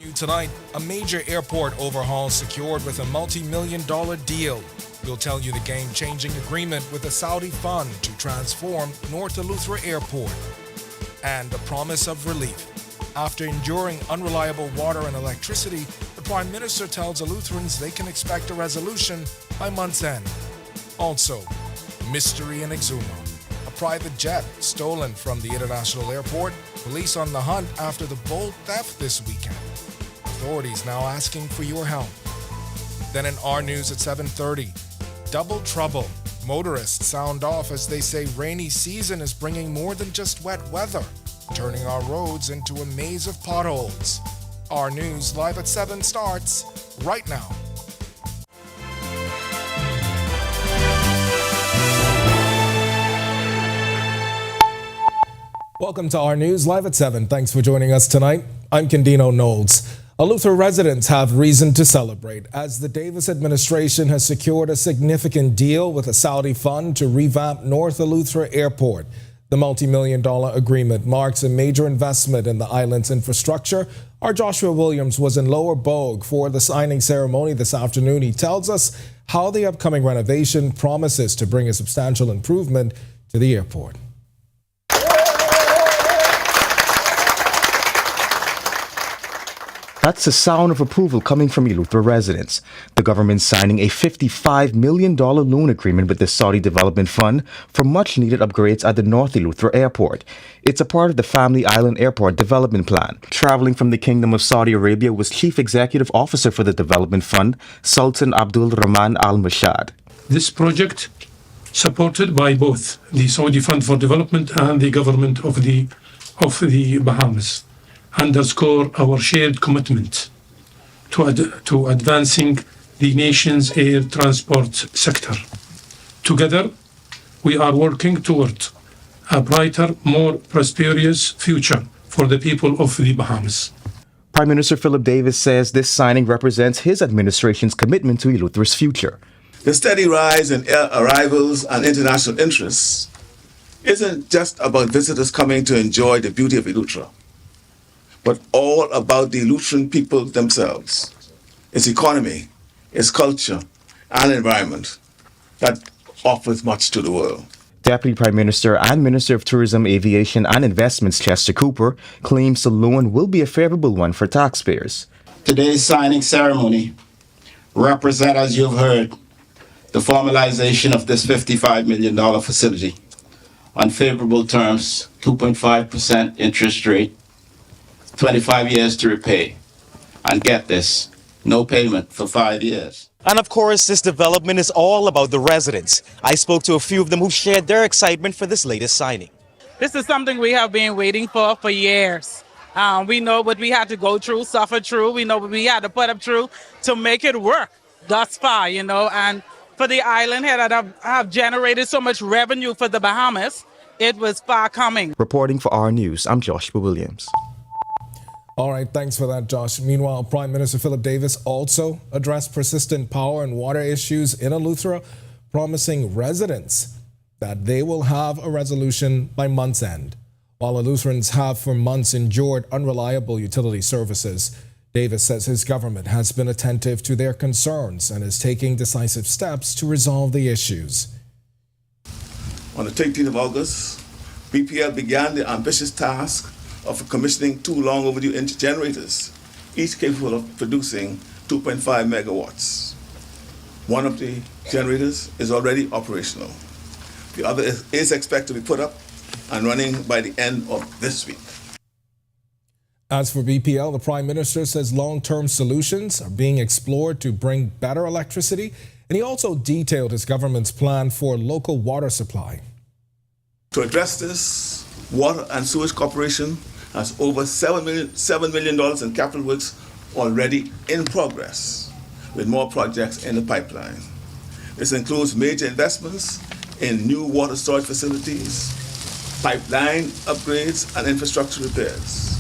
New tonight, a major airport overhaul secured with a multi-million-dollar deal. We'll tell you the game-changing agreement with the Saudi fund to transform North Eleuthera Airport. And the promise of relief. After enduring unreliable water and electricity, the Prime Minister tells Eleutherans they can expect a resolution by month's end. Also, mystery in Exuma. A private jet stolen from the international airport. Police on the hunt after the bold theft this weekend. Authorities now asking for your help. Then in Our News at 7:30, double trouble. Motorists sound off as they say rainy season is bringing more than just wet weather, turning our roads into a maze of potholes. Our News live at 7 starts right now. Welcome to Our News live at 7. Thanks for joining us tonight. I'm Candino Knowles. Eleuthera residents have reason to celebrate as the Davis administration has secured a significant deal with a Saudi fund to revamp North Eleuthera Airport. The multi-million-dollar agreement marks a major investment in the island's infrastructure. Our Joshua Williams was in Lower Bogue for the signing ceremony this afternoon. He tells us how the upcoming renovation promises to bring a substantial improvement to the airport. That's the sound of approval coming from Eleuthera residents. The government signing a $55 million loan agreement with the Saudi Development Fund for much-needed upgrades at the North Eleuthera Airport. It's a part of the Family Island Airport Development Plan. Traveling from the Kingdom of Saudi Arabia was Chief Executive Officer for the Development Fund, Sultan Abdul Rahman Al Mashad. This project, supported by both the Saudi Fund for Development and the government of the Bahamas, underscore our shared commitment to advancing the nation's air transport sector. Together, we are working toward a brighter, more prosperous future for the people of the Bahamas. Prime Minister Philip Davis says this signing represents his administration's commitment to Eleuthera's future. The steady rise in air arrivals and international interests isn't just about visitors coming to enjoy the beauty of Eleuthera, but all about the Eleutheran people themselves, its economy, its culture, and environment that offers much to the world. Deputy Prime Minister and Minister of Tourism, Aviation and Investments Chester Cooper claims the loan will be a favorable one for taxpayers. Today's signing ceremony represents, as you've heard, the formalization of this $55 million facility on favorable terms, 2.5% interest rate, 25 years to repay, and get this, no payment for 5 years. And of course, this development is all about the residents. I spoke to a few of them who shared their excitement for this latest signing. This is something we have been waiting for years. We know what we had to go through, suffer through. We know what we had to put up through to make it work thus far, and for the island here that have generated so much revenue for the Bahamas, it was far coming. Reporting for Our News, I'm Joshua Williams. All right, thanks for that, Josh. Meanwhile, Prime Minister Philip Davis also addressed persistent power and water issues in Eleuthera, promising residents that they will have a resolution by month's end. While Eleutherans have for months endured unreliable utility services, Davis says his government has been attentive to their concerns and is taking decisive steps to resolve the issues. On the 13th of August, BPL began the ambitious task of commissioning 2 long overdue generators, each capable of producing 2.5 megawatts. One of the generators is already operational. The other is expected to be put up and running by the end of this week. As for BPL, the Prime Minister says long-term solutions are being explored to bring better electricity, and he also detailed his government's plan for local water supply. To address this, Water and Sewage Corporation has over $7 million in capital works already in progress, with more projects in the pipeline. This includes major investments in new water storage facilities, pipeline upgrades, and infrastructure repairs.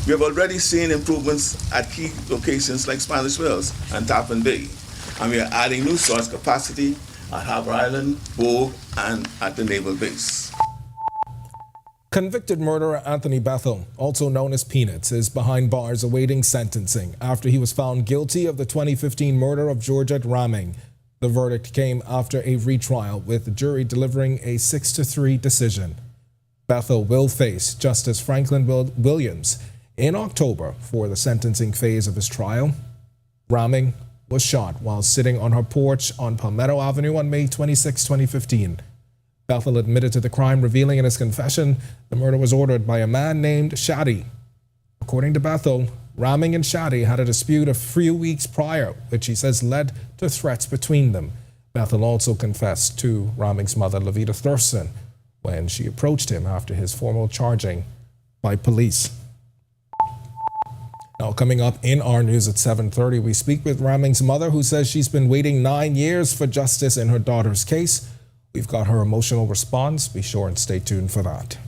We have already seen improvements at key locations like Spanish Wells and Tappan Bay, and we are adding new storage capacity at Harbour Island, Bogue, and at the Naval Base. Convicted murderer Anthony Bethel, also known as Peanuts, is behind bars awaiting sentencing after he was found guilty of the 2015 murder of Georgette Raming. The verdict came after a retrial, with the jury delivering a 6-3 decision. Bethel will face Justice Franklin Williams in October for the sentencing phase of his trial. Raming was shot while sitting on her porch on Palmetto Avenue on May 26, 2015. Bethel admitted to the crime, revealing in his confession the murder was ordered by a man named Shadi. According to Bethel, Raming and Shadi had a dispute a few weeks prior, which he says led to threats between them. Bethel also confessed to Raming's mother, Levita Thurston, when she approached him after his formal charging by police. Now, coming up in our news at 7:30, we speak with Raming's mother, who says she's been waiting 9 years for justice in her daughter's case. We've got her emotional response. Be sure and stay tuned for that.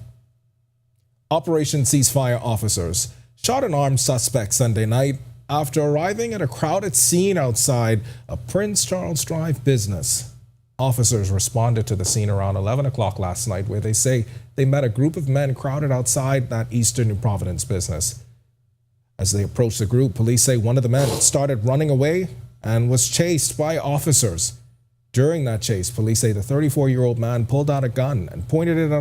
Operation Ceasefire officers shot an armed suspect Sunday night after arriving at a crowded scene outside a Prince Charles Drive business. Officers responded to the scene around 11 o'clock last night, where they say they met a group of men crowded outside that Eastern New Providence business. As they approached the group, police say one of the men started running away and was chased by officers. During that chase, police say the 34-year-old man pulled out a gun and pointed it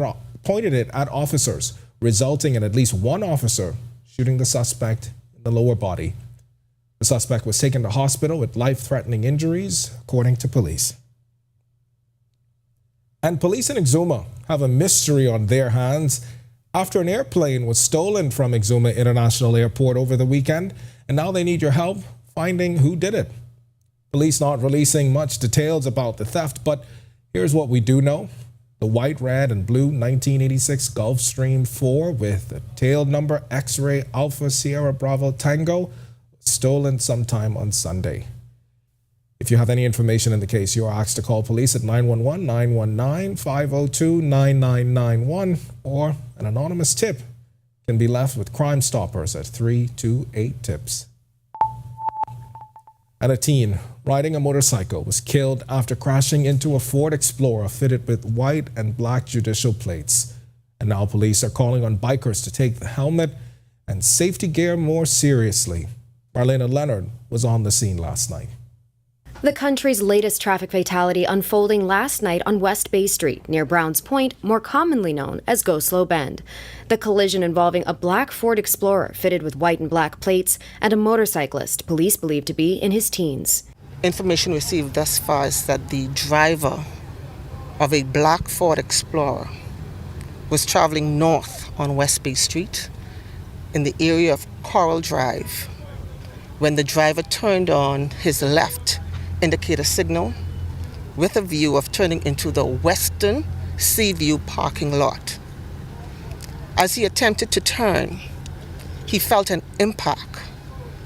at officers, resulting in at least one officer shooting the suspect in the lower body. The suspect was taken to hospital with life-threatening injuries, according to police. And police in Exuma have a mystery on their hands after an airplane was stolen from Exuma International Airport over the weekend, and now they need your help finding who did it. Police not releasing much details about the theft, but here's what we do know. The white, red, and blue 1986 Gulfstream 4 with the tail number X-Ray Alpha Sierra Bravo Tango was stolen sometime on Sunday. If you have any information in the case, you are asked to call police at 911-919-502-9991, or an anonymous tip can be left with Crime Stoppers at 328-TIPS. And a teen riding a motorcycle was killed after crashing into a Ford Explorer fitted with white and black judicial plates. And now police are calling on bikers to take the helmet and safety gear more seriously. Marlena Leonard was on the scene last night. The country's latest traffic fatality unfolding last night on West Bay Street, near Browns Point, more commonly known as Go Slow Bend. The collision involving a black Ford Explorer fitted with white and black plates and a motorcyclist police believe to be in his teens. Information received thus far is that the driver of a black Ford Explorer was traveling north on West Bay Street in the area of Coral Drive when the driver turned on his left indicator signal with a view of turning into the Western Seaview parking lot. As he attempted to turn, he felt an impact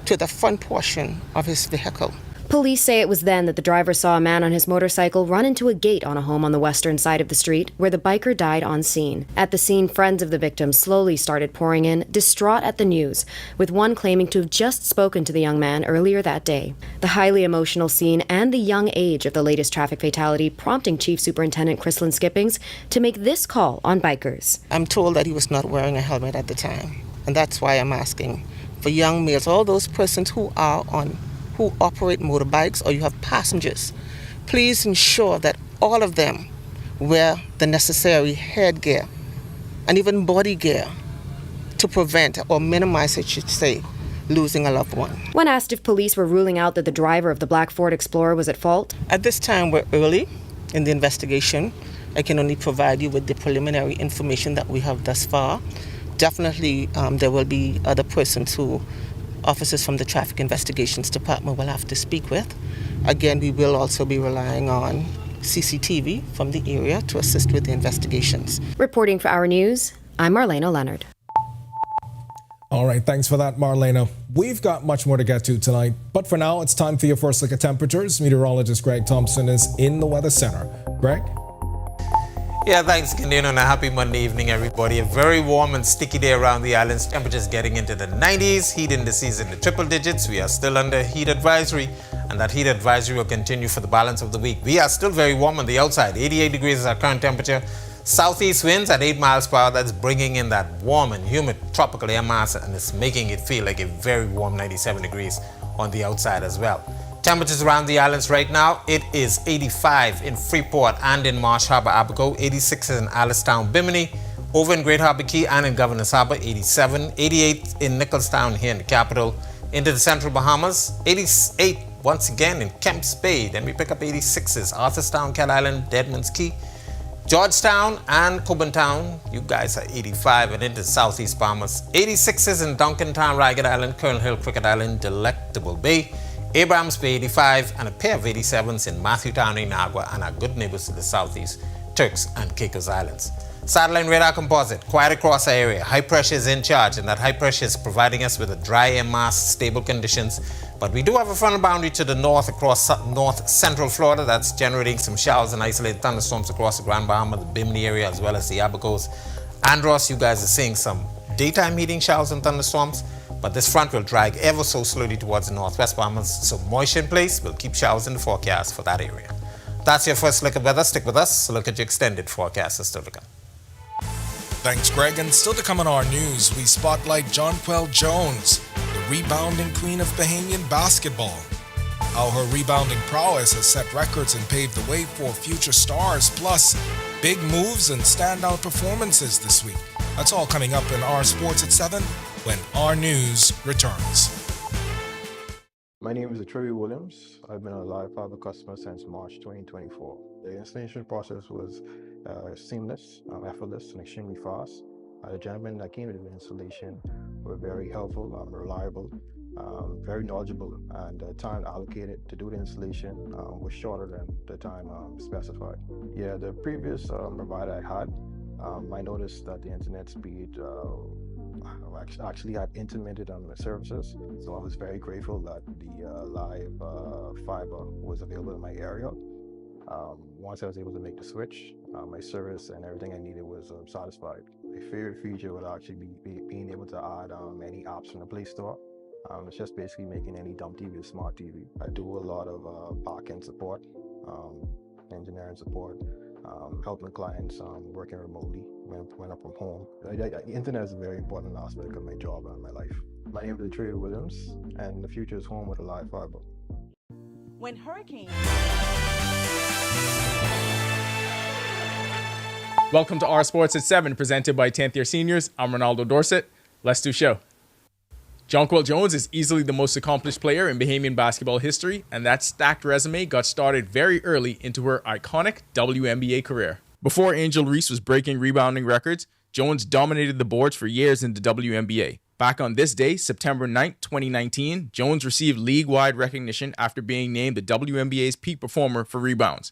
to the front portion of his vehicle. Police say it was then that the driver saw a man on his motorcycle run into a gate on a home on the western side of the street, where the biker died on scene. At the scene, friends of the victim slowly started pouring in, distraught at the news, with one claiming to have just spoken to the young man earlier that day. The highly emotional scene and the young age of the latest traffic fatality prompting Chief Superintendent Chrislyn Skippings to make this call on bikers. I'm told that he was not wearing a helmet at the time, and that's why I'm asking for young males, all those persons who operate motorbikes or you have passengers, please ensure that all of them wear the necessary headgear and even body gear to prevent or minimize, I should say, losing a loved one. When asked if police were ruling out that the driver of the black Ford Explorer was at fault, at this time we're early in the investigation. I can only provide you with the preliminary information that we have thus far. Definitely there will be other persons who officers from the Traffic Investigations Department will have to speak with. Again, we will also be relying on CCTV from the area to assist with the investigations. Reporting for Our News, I'm Marlena Leonard. All right, thanks for that, Marlena. We've got much more to get to tonight, but for now, it's time for your first look at temperatures. Meteorologist Greg Thompson is in the Weather Center. Greg? Yeah, thanks, Candido, and a happy Monday evening, everybody. A very warm and sticky day around the islands. Temperatures getting into the 90s, heat indices in the triple digits. We are still under heat advisory, and that heat advisory will continue for the balance of the week. We are still very warm on the outside. 88 degrees is our current temperature. Southeast winds at 8 miles per hour, that's bringing in that warm and humid tropical air mass, and it's making it feel like a very warm 97 degrees on the outside as well. Temperatures around the islands right now, it is 85 in Freeport and in Marsh Harbor, Abaco, 86 in Alistown, Bimini, over in Great Harbor Key and in Governor's Harbor, 87, 88 in Nicholstown here in the capital, into the central Bahamas, 88 once again in Kemps Bay, then we pick up 86s, Arthurstown, Cat Island, Deadman's Key, Georgetown and Coburn Town, you guys are 85 and into Southeast Bahamas, 86s in Duncantown, Ragged Island, Colonel Hill, Cricket Island, Delectable Bay, Abrams Bay 85 and a pair of 87s in Matthewtown, Inagua, and our good neighbors to the southeast, Turks and Caicos Islands. Satellite radar composite, quiet across our area. High pressure is in charge, and that high pressure is providing us with a dry air mass, stable conditions. But we do have a frontal boundary to the north across north central Florida that's generating some showers and isolated thunderstorms across the Grand Bahama, the Bimini area, as well as the Abacos. Andros, you guys are seeing some daytime heating showers and thunderstorms, but this front will drag ever so slowly towards the northwest Bahamas, so moisture in place will keep showers in the forecast for that area. That's your first look at weather. Stick with us. Look at your extended forecast is still to come. Thanks, Greg. And still to come on Our News, we spotlight Jonquel Jones, the rebounding queen of Bahamian basketball. How her rebounding prowess has set records and paved the way for future stars, plus big moves and standout performances this week. That's all coming up in Our Sports at 7 when Our News returns. My name is Trevi Williams. I've been a Live Fiber customer since March 2024. The installation process was seamless, effortless, and extremely fast. The gentlemen that came to the installation were very helpful, reliable, very knowledgeable, and the time allocated to do the installation was shorter than the time specified. Yeah, the previous provider I had, I noticed that the internet speed actually had intermittent on the services, so I was very grateful that the live fiber was available in my area. Once I was able to make the switch, my service and everything I needed was satisfied. My favorite feature would actually be being able to add any apps from the Play Store. It's just basically making any dumb TV a smart TV. I do a lot of back-end support, engineering support, helping clients working remotely when I'm from home. The internet is a very important aspect of my job and my life. My name is Trevi Williams, and the future is home with a live fiber. When hurricanes... Welcome to Our Sports at 7, presented by 10th year seniors. I'm Ronaldo Dorset. Let's do show. Jonquel Jones is easily the most accomplished player in Bahamian basketball history, and that stacked resume got started very early into her iconic WNBA career. Before Angel Reese was breaking rebounding records, Jones dominated the boards for years in the WNBA. Back on this day, September 9th, 2019, Jones received league-wide recognition after being named the WNBA's peak performer for rebounds.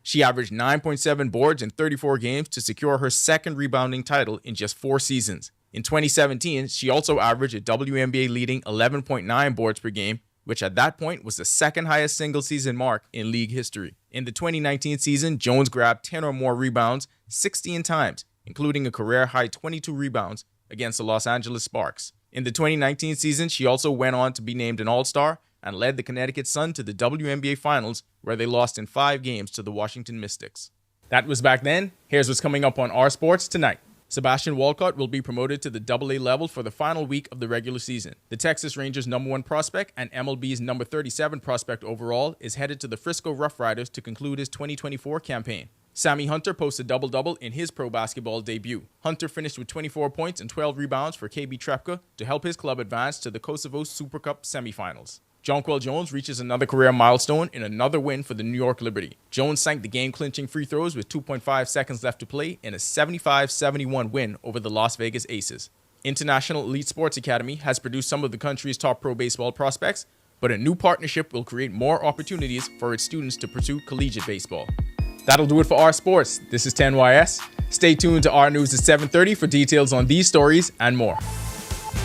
She averaged 9.7 boards in 34 games to secure her second rebounding title in just 4 seasons. In 2017, she also averaged a WNBA leading 11.9 boards per game, which at that point was the second highest single season mark in league history. In the 2019 season, Jones grabbed 10 or more rebounds 16 times, including a career-high 22 rebounds against the Los Angeles Sparks. In the 2019 season, she also went on to be named an All-Star and led the Connecticut Sun to the WNBA Finals, where they lost in 5 games to the Washington Mystics. That was back then. Here's what's coming up on Our Sports tonight. Sebastian Walcott will be promoted to the AA level for the final week of the regular season. The Texas Rangers' #1 prospect and MLB's number 37 prospect overall is headed to the Frisco Rough Riders to conclude his 2024 campaign. Sammy Hunter posted double-double in his pro basketball debut. Hunter finished with 24 points and 12 rebounds for KB Trepka to help his club advance to the Kosovo Super Cup semifinals. Jonquel Jones reaches another career milestone in another win for the New York Liberty. Jones sank the game-clinching free throws with 2.5 seconds left to play in a 75-71 win over the Las Vegas Aces. International Elite Sports Academy has produced some of the country's top pro baseball prospects, but a new partnership will create more opportunities for its students to pursue collegiate baseball. That'll do it for Our Sports. This is 10YS. Stay tuned to Our News at 7:30 for details on these stories and more.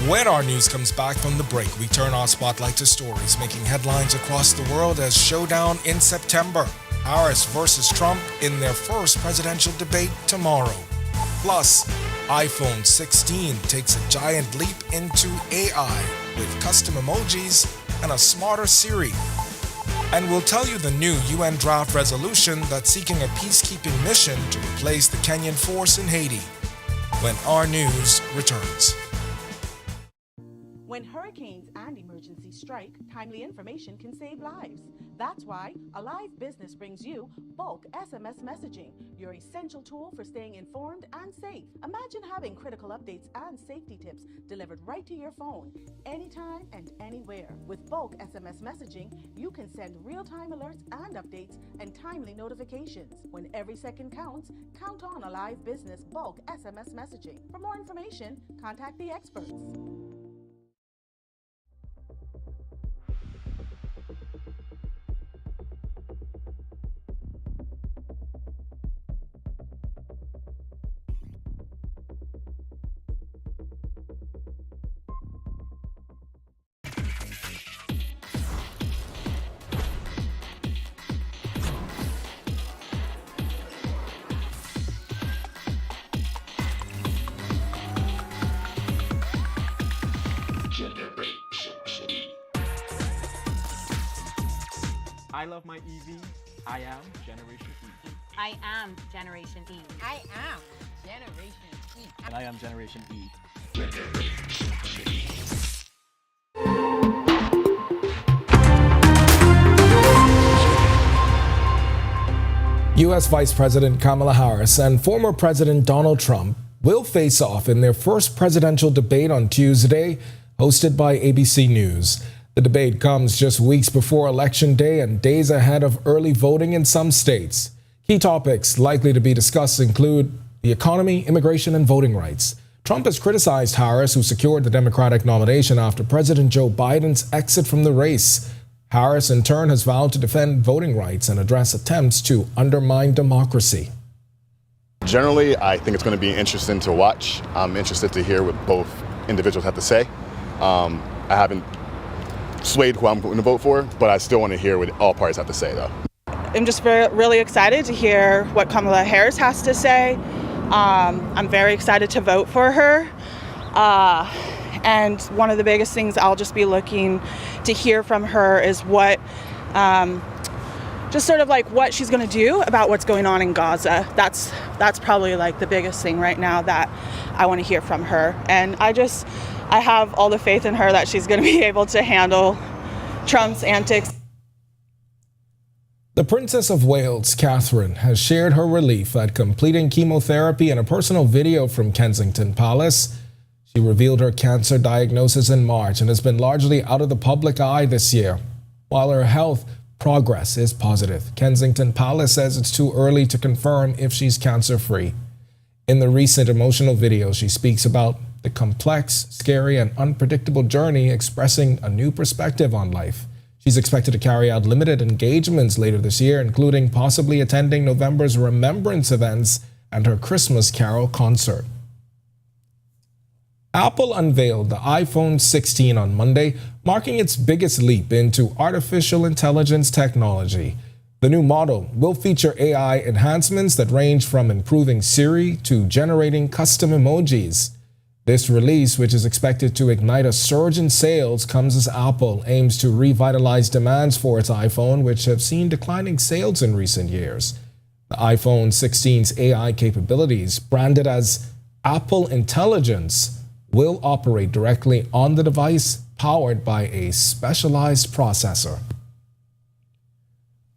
When Our News comes back from the break, we turn our spotlight to stories making headlines across the world as showdown in September. Harris versus Trump in their first presidential debate tomorrow. Plus, iPhone 16 takes a giant leap into AI with custom emojis and a smarter Siri. And we'll tell you the new UN draft resolution that's seeking a peacekeeping mission to replace the Kenyan force in Haiti. When Our News returns. When hurricanes and emergencies strike, timely information can save lives. That's why Alive Business brings you bulk SMS messaging, your essential tool for staying informed and safe. Imagine having critical updates and safety tips delivered right to your phone, anytime and anywhere. With bulk SMS messaging, you can send real-time alerts and updates and timely notifications. When every second counts, count on Alive Business bulk SMS messaging. For more information, contact the experts. I love my EV. I am Generation E. I am Generation E. I am Generation E. And I am Generation E. U.S. Vice President Kamala Harris and former President Donald Trump will face off in their first presidential debate on Tuesday, hosted by ABC News. The debate comes just weeks before Election Day and days ahead of early voting in some states. Key topics likely to be discussed include the economy, immigration, and voting rights. Trump has criticized Harris, who secured the Democratic nomination after President Joe Biden's exit from the race. Harris, in turn, has vowed to defend voting rights and address attempts to undermine democracy. Generally, I think it's going to be interesting to watch. I'm interested to hear what both individuals have to say. I haven't swayed who I'm going to vote for, but I still want to hear what all parties have to say, though. I'm just really excited to hear what Kamala Harris has to say. I'm very excited to vote for her. And one of the biggest things I'll just be looking to hear from her is what, just sort of like what she's going to do about what's going on in Gaza. That's probably like the biggest thing right now that I want to hear from her. And I have all the faith in her that she's going to be able to handle Trump's antics. The Princess of Wales, Catherine, has shared her relief at completing chemotherapy in a personal video from Kensington Palace. She revealed her cancer diagnosis in March and has been largely out of the public eye this year. While her health progress is positive, Kensington Palace says it's too early to confirm if she's cancer-free. In the recent emotional video, she speaks about the complex, scary, and unpredictable journey, expressing a new perspective on life. She's expected to carry out limited engagements later this year, including possibly attending November's Remembrance events and her Christmas Carol concert. Apple unveiled the iPhone 16 on Monday, marking its biggest leap into artificial intelligence technology. The new model will feature AI enhancements that range from improving Siri to generating custom emojis. This release, which is expected to ignite a surge in sales, comes as Apple aims to revitalize demands for its iPhone, which have seen declining sales in recent years. The iPhone 16's AI capabilities, branded as Apple Intelligence, will operate directly on the device, powered by a specialized processor.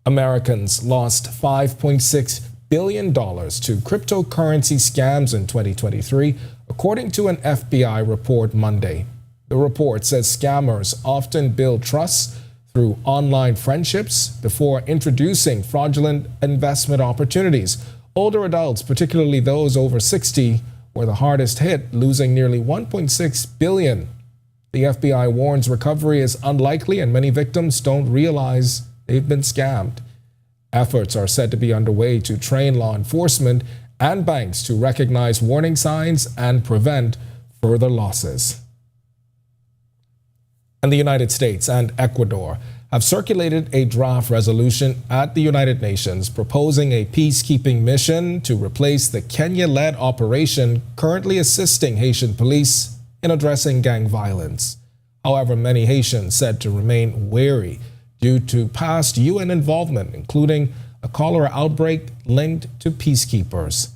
Americans lost $5.6 billion to cryptocurrency scams in 2023, according to an FBI report Monday. The report says scammers often build trust through online friendships before introducing fraudulent investment opportunities. Older adults, particularly those over 60, were the hardest hit, losing nearly $1.6 billion. The FBI warns recovery is unlikely and many victims don't realize they've been scammed. Efforts are said to be underway to train law enforcement and banks to recognize warning signs and prevent further losses. And the United States and Ecuador have circulated a draft resolution at the United Nations proposing a peacekeeping mission to replace the Kenya-led operation currently assisting Haitian police in addressing gang violence. However, many Haitians said to remain wary due to past UN involvement, including a cholera outbreak linked to peacekeepers.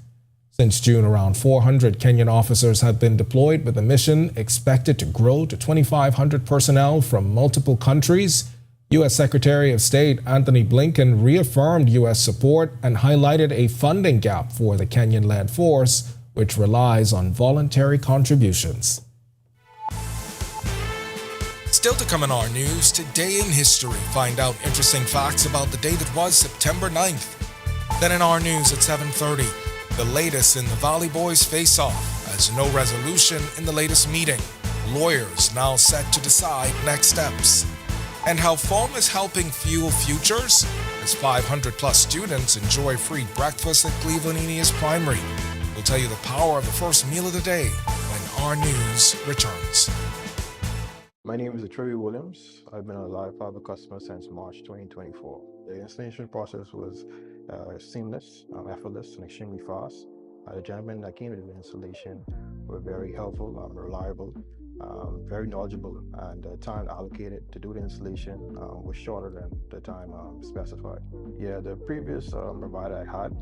Since June, around 400 Kenyan officers have been deployed, with the mission expected to grow to 2,500 personnel from multiple countries. U.S. Secretary of State Anthony Blinken reaffirmed U.S. support and highlighted a funding gap for the Kenyan-led force, which relies on voluntary contributions. Still to come in our news, today in history, find out interesting facts about the day that was September 9th. Then in our news at 7:30, the latest in the Valley Boys face-off as no resolution in the latest meeting. Lawyers now set to decide next steps. And how foam is helping fuel futures as 500-plus students enjoy free breakfast at Cleveland Eneas Primary. We'll tell you the power of the first meal of the day when Our News returns. My name is Trevor Williams. I've been a Live Fiber customer since March 2024. The installation process was seamless, effortless, and extremely fast. The gentlemen that came to the installation were very helpful, reliable, very knowledgeable, and the time allocated to do the installation was shorter than the time specified. Yeah, the previous provider I had,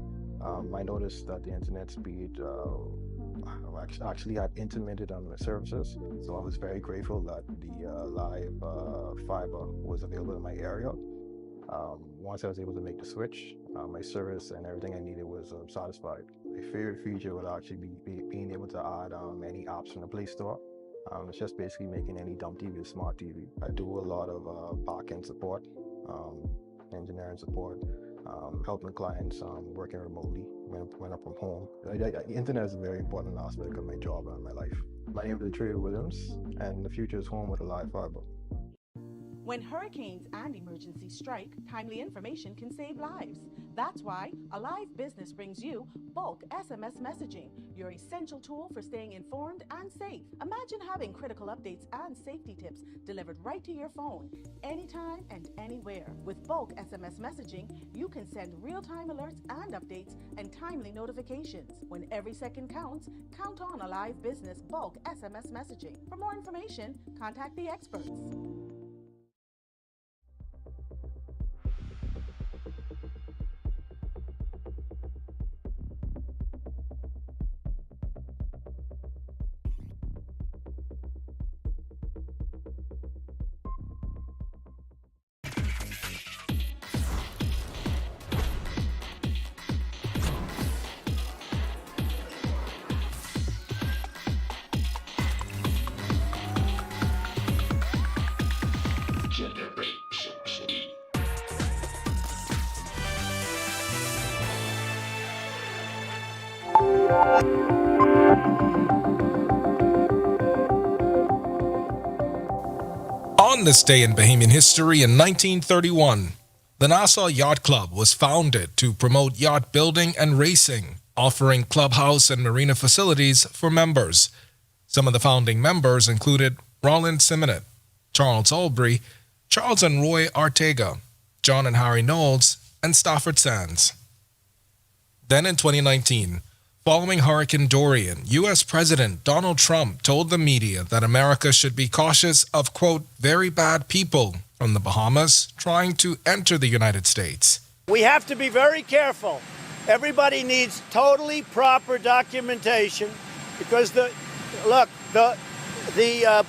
I noticed that the internet speed actually had intermittent on the services, so I was very grateful that the live fiber was available in my area. Once I was able to make the switch, my service and everything I needed was satisfied. My favorite feature would actually be being able to add any apps from the Play Store. It's just basically making any dumb TV a smart TV. I do a lot of back-end support, engineering support, helping clients working remotely when I'm from home. The internet is a very important aspect of my job and my life. My name is Trey Williams, and the future is home with a live fiber. When hurricanes and emergencies strike, timely information can save lives. That's why Alive Business brings you bulk SMS messaging, your essential tool for staying informed and safe. Imagine having critical updates and safety tips delivered right to your phone, anytime and anywhere. With bulk SMS messaging, you can send real-time alerts and updates and timely notifications. When every second counts, count on Alive Business bulk SMS messaging. For more information, contact the experts. On this day in Bahamian history in 1931, the Nassau Yacht Club was founded to promote yacht building and racing, offering clubhouse and marina facilities for members. Some of the founding members included Roland Simonet, Charles Albury, Charles and Roy Ortega, John and Harry Knowles, and Stafford Sands. Then in 2019, following Hurricane Dorian, U.S. President Donald Trump told the media that America should be cautious of, quote, very bad people from the Bahamas trying to enter the United States. We have to be very careful. Everybody needs totally proper documentation because the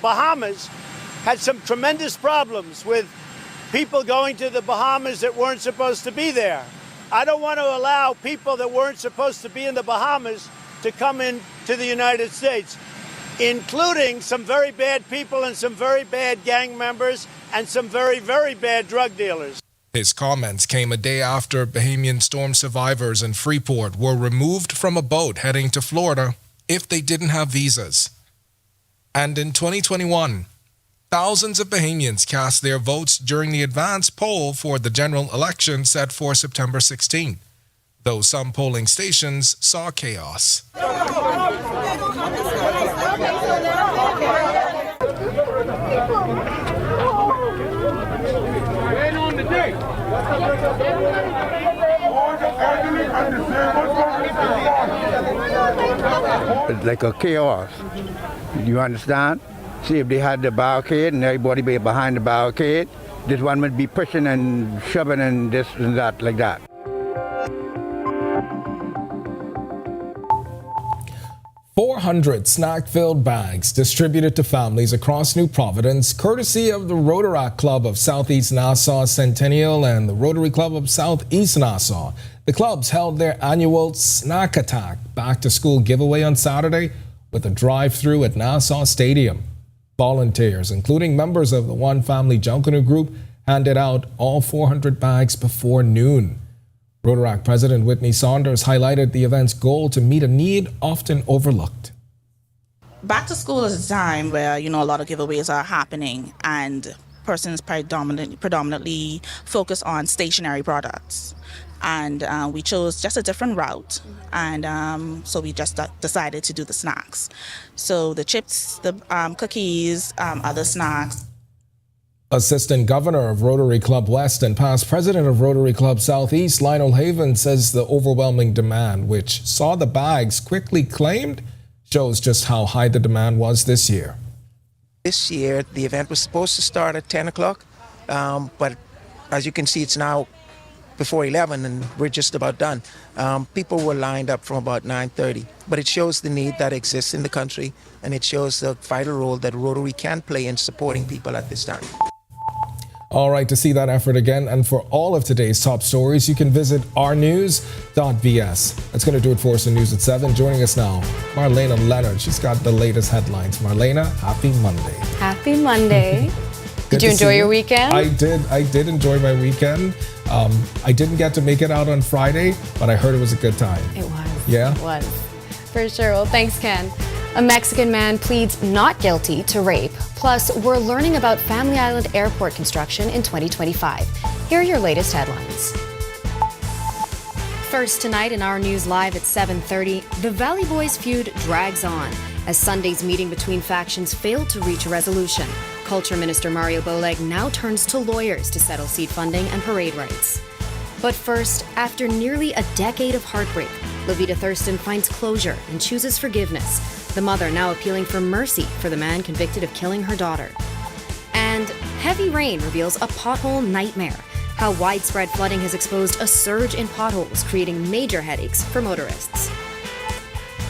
Bahamas had some tremendous problems with people going to the Bahamas that weren't supposed to be there. I don't want to allow people that weren't supposed to be in the Bahamas to come into the United States, including some very bad people and some very bad gang members and some very, very bad drug dealers. His comments came a day after Bahamian storm survivors in Freeport were removed from a boat heading to Florida if they didn't have visas. And in 2021, thousands of Bahamians cast their votes during the advance poll for the general election set for September 16, though some polling stations saw chaos. It's like a chaos. You understand? See, if they had the barricade and everybody be behind the barricade, this one would be pushing and shoving and this and that like that. $400 snack-filled bags distributed to families across New Providence, courtesy of the Rotaract Club of Southeast Nassau Centennial and the Rotary Club of Southeast Nassau. The clubs held their annual Snack Attack back-to-school giveaway on Saturday with a drive-through at Nassau Stadium. Volunteers, including members of the One Family Junkanoo group, handed out all 400 bags before noon. Rotaract President Whitney Saunders highlighted the event's goal to meet a need often overlooked. Back to school is a time where, a lot of giveaways are happening and persons predominantly focus on stationery products. And we chose just a different route. And so we just decided to do the snacks. So the chips, the cookies, other snacks. Assistant Governor of Rotary Club West and past President of Rotary Club Southeast, Lionel Haven, says the overwhelming demand, which saw the bags quickly claimed, shows just how high the demand was this year. This year, the event was supposed to start at 10 o'clock, but as you can see, it's now before 11 and we're just about done. People were lined up from about 9:30, but it shows the need that exists in the country, and it shows the vital role that Rotary can play in supporting people at this time. All right, to see that effort again and for all of today's top stories, you can visit ournews.bs. That's going to do it for us in News at 7. Joining us now, Marlena Leonard. She's got the latest headlines. Marlena, happy Monday. Happy Monday. Did you enjoy your weekend? I did enjoy my weekend. I didn't get to make it out on Friday, but I heard it was a good time. It was. Yeah? It was. For sure. Well, thanks, Ken. A Mexican man pleads not guilty to rape. Plus, we're learning about Family Island Airport construction in 2025. Here are your latest headlines. First tonight in Our News Live at 7:30, the Valley Boys feud drags on as Sunday's meeting between factions failed to reach a resolution. Culture Minister Mario Boleg now turns to lawyers to settle seat funding and parade rights. But first, after nearly a decade of heartbreak, Levita Thurston finds closure and chooses forgiveness. The mother now appealing for mercy for the man convicted of killing her daughter. And heavy rain reveals a pothole nightmare. How widespread flooding has exposed a surge in potholes, creating major headaches for motorists.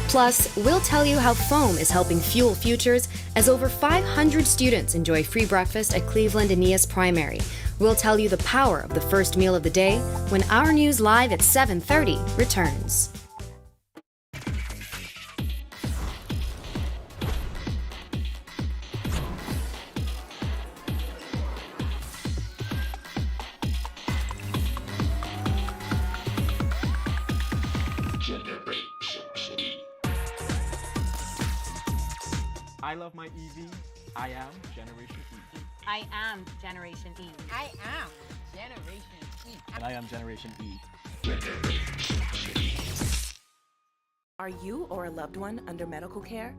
Plus, we'll tell you how foam is helping fuel futures as over 500 students enjoy free breakfast at Cleveland Aeneas Primary. We'll tell you the power of the first meal of the day when Our News Live at 7:30 returns. I love my EV. I am Generation E. I am Generation E. I am Generation E. And I am Generation E. Are you or a loved one under medical care?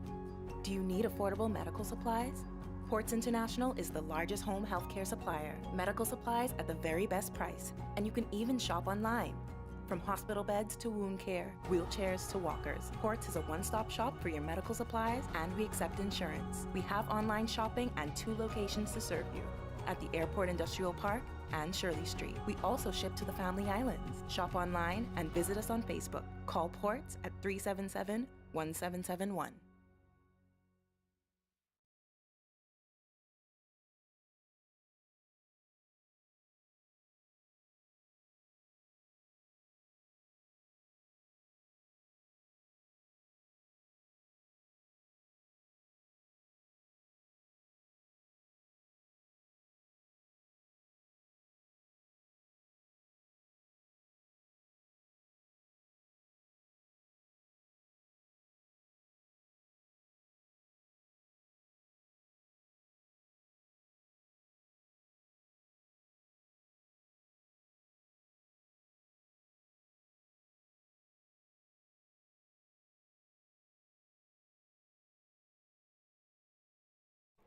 Do you need affordable medical supplies? Ports International is the largest home healthcare supplier. Medical supplies at the very best price, and you can even shop online. From hospital beds to wound care, wheelchairs to walkers, Ports is a one-stop shop for your medical supplies, and we accept insurance. We have online shopping and 2 locations to serve you, at the Airport Industrial Park and Shirley Street. We also ship to the Family Islands. Shop online and visit us on Facebook. Call Ports at 377-1771.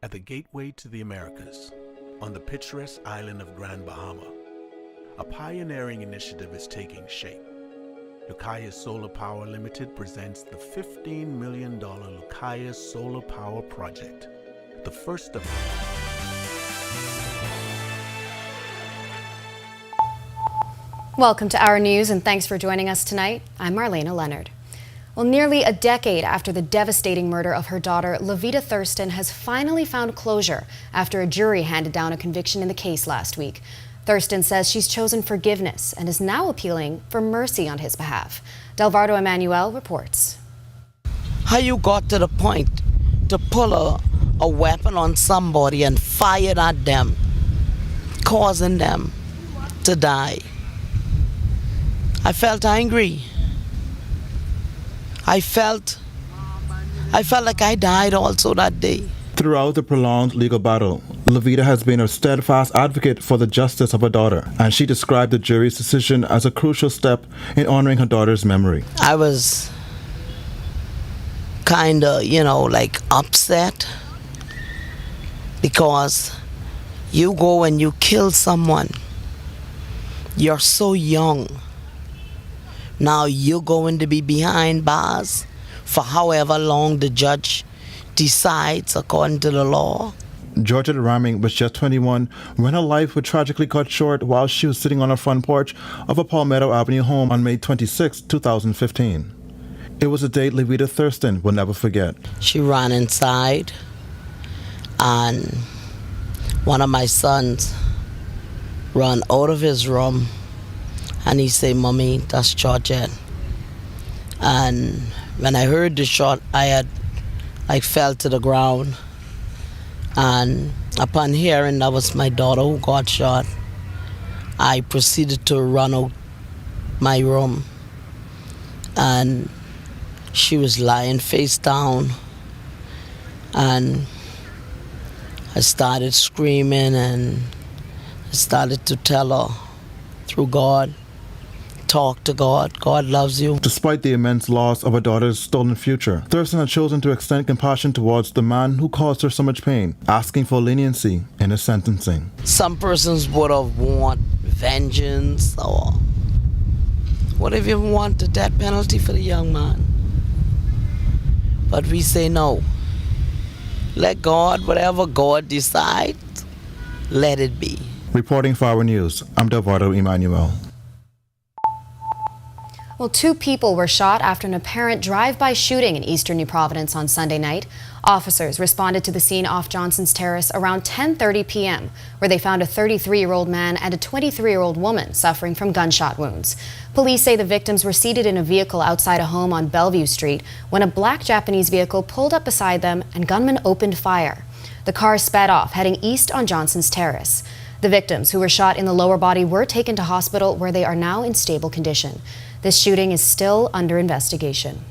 At the gateway to the Americas, on the picturesque island of Grand Bahama, a pioneering initiative is taking shape. Lucaya Solar Power Limited presents the $15 million Lucaya Solar Power Project, the first of Welcome to Our News and thanks for joining us tonight. I'm Marlena Leonard. Well, nearly a decade after the devastating murder of her daughter, Levita Thurston has finally found closure after a jury handed down a conviction in the case last week. Thurston says she's chosen forgiveness and is now appealing for mercy on his behalf. Delvardo Emmanuel reports. How you got to the point to pull a weapon on somebody and fire it at them, causing them to die. I felt angry. I felt like I died also that day. Throughout the prolonged legal battle, Levita has been a steadfast advocate for the justice of her daughter, and she described the jury's decision as a crucial step in honoring her daughter's memory. I was kind of, like upset because you go and you kill someone. You're so young. Now you're going to be behind bars for however long the judge decides according to the law. Georgia Raming was just 21 when her life was tragically cut short while she was sitting on her front porch of a Palmetto Avenue home on May 26, 2015. It was a day Levita Thurston will never forget. She ran inside and one of my sons ran out of his room and he said, "Mommy, that's Georgette." And when I heard the shot, I had fell to the ground. And upon hearing that was my daughter who got shot, I proceeded to run out my room. And she was lying face down. And I started screaming and I started to tell her through God, talk to God. God loves you. Despite the immense loss of her daughter's stolen future, Thurston had chosen to extend compassion towards the man who caused her so much pain, asking for leniency in his sentencing. Some persons would have want vengeance or would have even want the death penalty for the young man. But we say no. Let God, whatever God decides, let it be. Reporting for Our News, I'm Delvardo Emmanuel. Well, 2 people were shot after an apparent drive-by shooting in eastern New Providence on Sunday night. Officers responded to the scene off Johnson's Terrace around 10:30 p.m., where they found a 33-year-old man and a 23-year-old woman suffering from gunshot wounds. Police say the victims were seated in a vehicle outside a home on Bellevue Street when a black Japanese vehicle pulled up beside them and gunmen opened fire. The car sped off, heading east on Johnson's Terrace. The victims, who were shot in the lower body, were taken to hospital where they are now in stable condition. This shooting is still under investigation.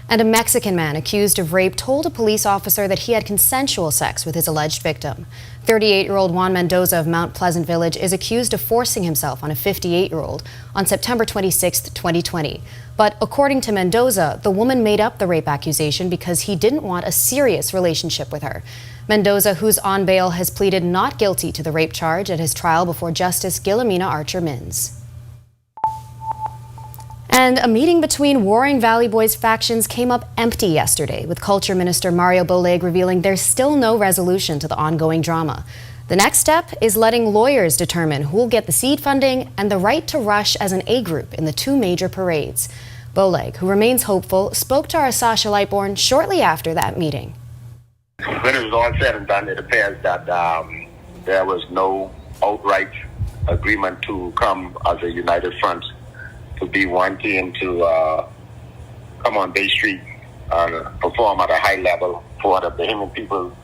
And a Mexican man accused of rape told a police officer that he had consensual sex with his alleged victim. 38-year-old Juan Mendoza of Mount Pleasant Village is accused of forcing himself on a 58-year-old on September 26, 2020. But according to Mendoza, the woman made up the rape accusation because he didn't want a serious relationship with her. Mendoza, who's on bail, has pleaded not guilty to the rape charge at his trial before Justice Gilomena Archer-Mins. And a meeting between warring Valley Boys factions came up empty yesterday, with Culture Minister Mario Boleg revealing there's still no resolution to the ongoing drama. The next step is letting lawyers determine who will get the seed funding and the right to rush as an A group in the 2 major parades. Boleg, who remains hopeful, spoke to our Sasha Lightborn shortly after that meeting. When it was all said and done, it appears that there was no outright agreement to come as a united front, to be one team to come on Bay Street and perform at a high level for the Bahamian people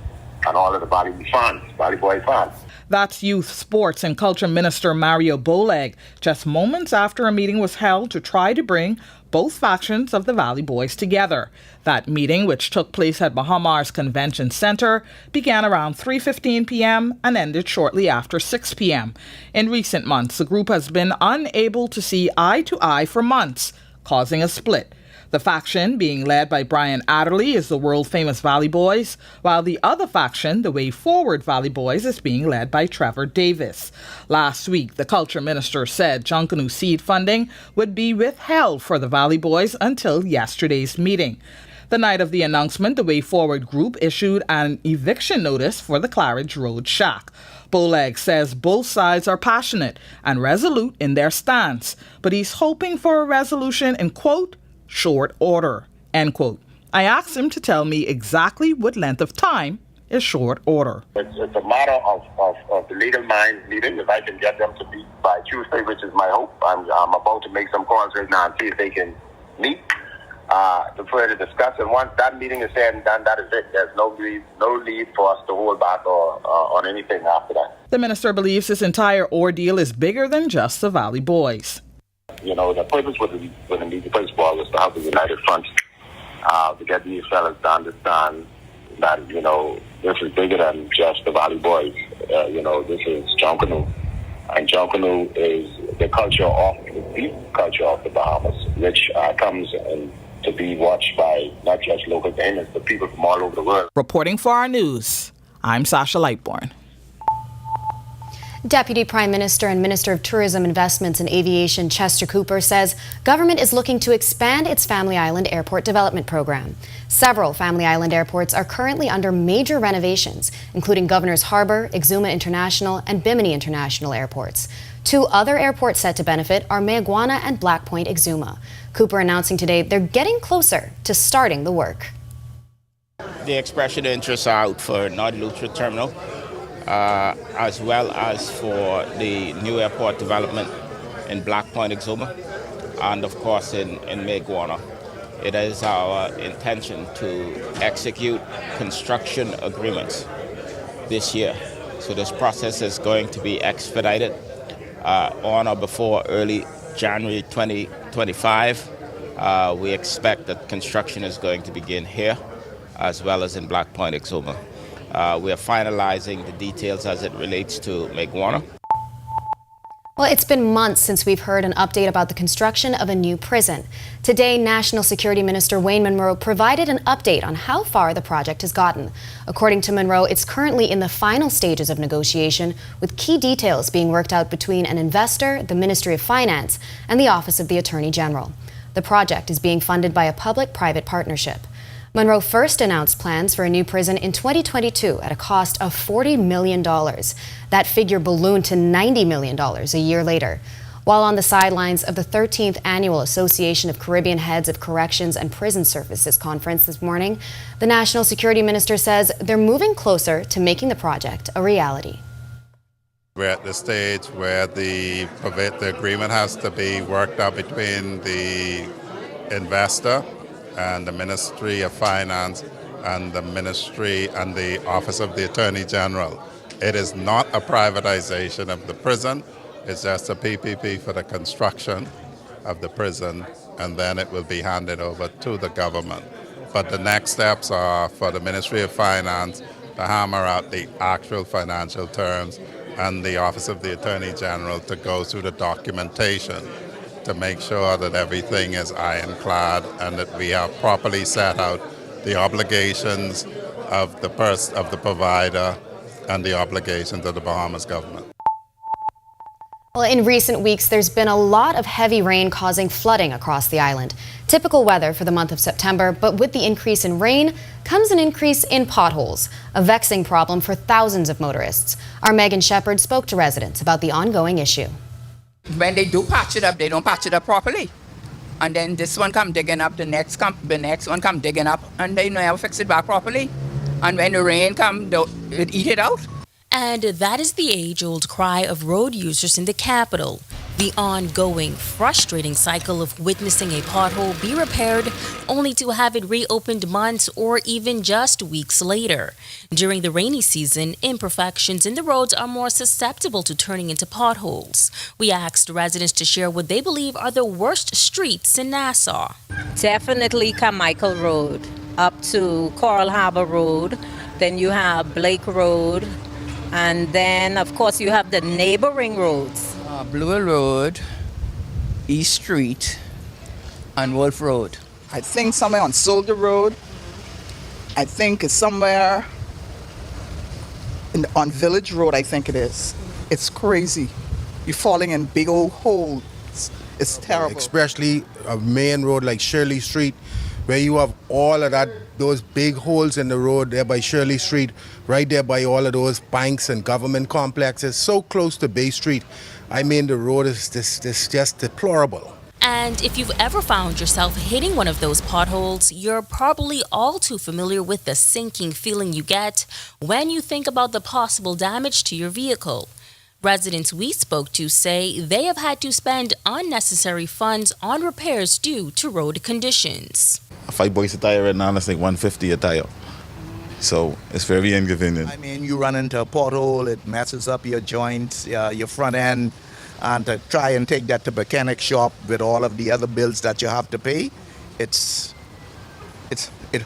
and all of the Valley Boy fans. That's Youth, Sports and Culture Minister Mario Boleg, just moments after a meeting was held to try to bring both factions of the Valley Boys together. That meeting, which took place at Bahamar's Convention Center, began around 3:15 p.m. and ended shortly after 6 p.m. In recent months, the group has been unable to see eye to eye for months, causing a split. The faction, being led by Brian Adderley, is the world-famous Valley Boys, while the other faction, the Way Forward Valley Boys, is being led by Trevor Davis. Last week, the Culture Minister said Junkanoo seed funding would be withheld for the Valley Boys until yesterday's meeting. The night of the announcement, the Way Forward group issued an eviction notice for the Claridge Road shack. Boleg says both sides are passionate and resolute in their stance, but he's hoping for a resolution in, quote, short order, end quote. I asked him to tell me exactly what length of time is short order. It's a matter of the legal minds meeting. If I can get them to meet by Tuesday, which is my hope, I'm about to make some calls right now and see if they can meet to further discuss. And once that meeting is said and done, that is it. There's no need for us to hold back or on anything after that. The minister believes this entire ordeal is bigger than just the Valley Boys. You know, the purpose with the meeting baseball was to have the united front to get these fellas to understand that, you know, this is bigger than just the Valley Boys. This is Junkanoo. And Junkanoo is the culture of the deep culture of the Bahamas, which comes to be watched by not just local Bahamians, but people from all over the world. Reporting for Our News, I'm Sasha Lightbourne. Deputy Prime Minister and Minister of Tourism, Investments and Aviation Chester Cooper says government is looking to expand its Family Island Airport development program. Several Family Island airports are currently under major renovations, including Governor's Harbour, Exuma International and Bimini International airports. Two other airports set to benefit are Mayaguana and Black Point Exuma. Cooper announcing today they're getting closer to starting the work. The expression of interest out for North Lutheran Terminal, as well as for the new airport development in Black Point Exuma, and of course in Mayaguana. It is our intention to execute construction agreements this year. So this process is going to be expedited on or before early January 2025. We expect that construction is going to begin here as well as in Black Point Exuma. We are finalizing the details as it relates to Mayaguana. Well, it's been months since we've heard an update about the construction of a new prison. Today, National Security Minister Wayne Munro provided an update on how far the project has gotten. According to Munro, it's currently in the final stages of negotiation, with key details being worked out between an investor, the Ministry of Finance, and the Office of the Attorney General. The project is being funded by a public-private partnership. Munro first announced plans for a new prison in 2022 at a cost of $40 million. That figure ballooned to $90 million a year later. While on the sidelines of the 13th Annual Association of Caribbean Heads of Corrections and Prison Services conference this morning, the National Security Minister says they're moving closer to making the project a reality. We're at the stage where the agreement has to be worked out between the investor and the Ministry of Finance and the Ministry and the Office of the Attorney General. It is not a privatization of the prison. It's just a PPP for the construction of the prison, and then it will be handed over to the government. But the next steps are for the Ministry of Finance to hammer out the actual financial terms and the Office of the Attorney General to go through the documentation to make sure that everything is ironclad and that we have properly set out the obligations of the provider and the obligations of the Bahamas government. Well, in recent weeks, there's been a lot of heavy rain causing flooding across the island. Typical weather for the month of September, but with the increase in rain comes an increase in potholes, a vexing problem for thousands of motorists. Our Megan Shepherd spoke to residents about the ongoing issue. When they do patch it up, they don't patch it up properly. And then this one come digging up, the next one come digging up, and they never fix it back properly. And when the rain come, it eat it out. And that is the age-old cry of road users in the capital. The ongoing, frustrating cycle of witnessing a pothole be repaired only to have it reopened months or even just weeks later. During the rainy season, imperfections in the roads are more susceptible to turning into potholes. We asked residents to share what they believe are the worst streets in Nassau. Definitely Carmichael Road, up to Coral Harbor Road. Then you have Blake Road. And then, of course, you have the neighboring roads. Blue Hill Road, East Street, and Wolf Road. I think somewhere on Soldier Road. I think it's somewhere on Village Road, I think it is. It's crazy. You're falling in big old holes. It's terrible. Especially a main road like Shirley Street, where you have all of those big holes in the road there by Shirley Street, right there by all of those banks and government complexes, so close to Bay Street. I mean, the road is just deplorable. And if you've ever found yourself hitting one of those potholes, you're probably all too familiar with the sinking feeling you get when you think about the possible damage to your vehicle. Residents we spoke to say they have had to spend unnecessary funds on repairs due to road conditions. If I buy a tire right now, it's like $150 a tire. So it's very inconvenient. I mean, you run into a pothole, it messes up your joints, your front end, and to try and take that to mechanic shop with all of the other bills that you have to pay, it